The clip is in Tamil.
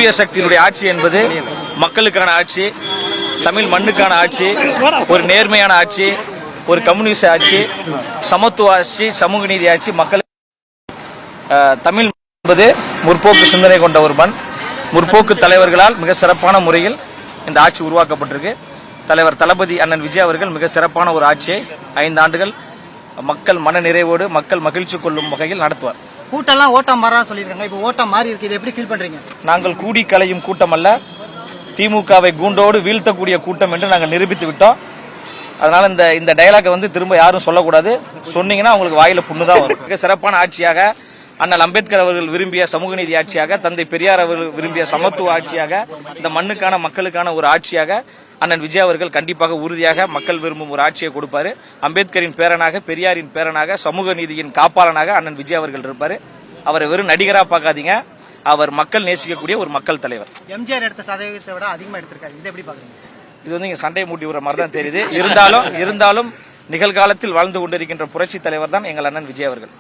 தூய சக்தியினுடைய ஆட்சி என்பது மக்களுக்கான ஆட்சி, தமிழ் மண்ணுக்கான ஆட்சி, ஒரு நேர்மையான ஆட்சி, ஒரு கம்யூனிஸ்ட் ஆட்சி, சமத்துவ ஆட்சி, சமூக நீதி ஆட்சி. மக்கள் தமிழ் என்பது முற்போக்கு சிந்தனை கொண்ட ஒரு மண். முற்போக்கு தலைவர்களால் மிக சிறப்பான முறையில் இந்த ஆட்சி உருவாக்கப்பட்டிருக்கு. தலைவர் தளபதி அண்ணன் விஜய் அவர்கள் மிக சிறப்பான ஒரு ஆட்சியை 5 ஆண்டுகள் மக்கள் மன நிறைவோடு மக்கள் மகிழ்ச்சி கொள்ளும் வகையில் நடத்துவார். கூட்டம்லாம் ஓட்டம் மாறா சொல்லியிருக்காங்க. இப்போ ஓட்டம் மாறி இருக்கு, இதை எப்படி ஃபீல் பண்றீங்க? நாங்கள் கூடி கலையும் கூட்டம் அல்ல, திமுகவை கூண்டோடு வீழ்த்தக்கூடிய கூட்டம் என்று நாங்கள் நிரூபித்து விட்டோம். அதனால இந்த டயலாக திரும்ப யாரும் சொல்லக்கூடாது. சொன்னீங்கன்னா உங்களுக்கு வாயில புண்ணுதான் வரும். மிக சிறப்பான ஆட்சியாக அண்ணல் அம்பேத்கர் அவர்கள் விரும்பிய சமூக நீதி ஆட்சியாக, தந்தை பெரியார் அவர்கள் விரும்பிய சமத்துவ ஆட்சியாக, இந்த மண்ணுக்கான மக்களுக்கான ஒரு ஆட்சியாக அண்ணன் விஜய் அவர்கள் கண்டிப்பாக உறுதியாக மக்கள் விரும்பும் ஒரு ஆட்சியை கொடுப்பாரு. அம்பேத்கரின் பேரனாக, பெரியாரின் பேரனாக, சமூக நீதியின் காப்பாளனாக அண்ணன் விஜய் அவர்கள் இருப்பாரு. அவரை வெறும் நடிகரா பார்க்காதீங்க, அவர் மக்கள் நேசிக்கக்கூடிய ஒரு மக்கள் தலைவர். எம்ஜிஆர் எடுத்த சதவீதத்தை விட அதிகமா எடுத்திருக்காரு. இதை எப்படி பாக்குறீங்க? இது இங்க சண்டை மூட்டி விடுற மாதிரி தான் தெரியுது. இருந்தாலும் நிகழ்காலத்தில் வாழ்ந்து கொண்டிருக்கின்ற புரட்சி தலைவர் தான் எங்கள் அண்ணன் விஜய் அவர்கள்.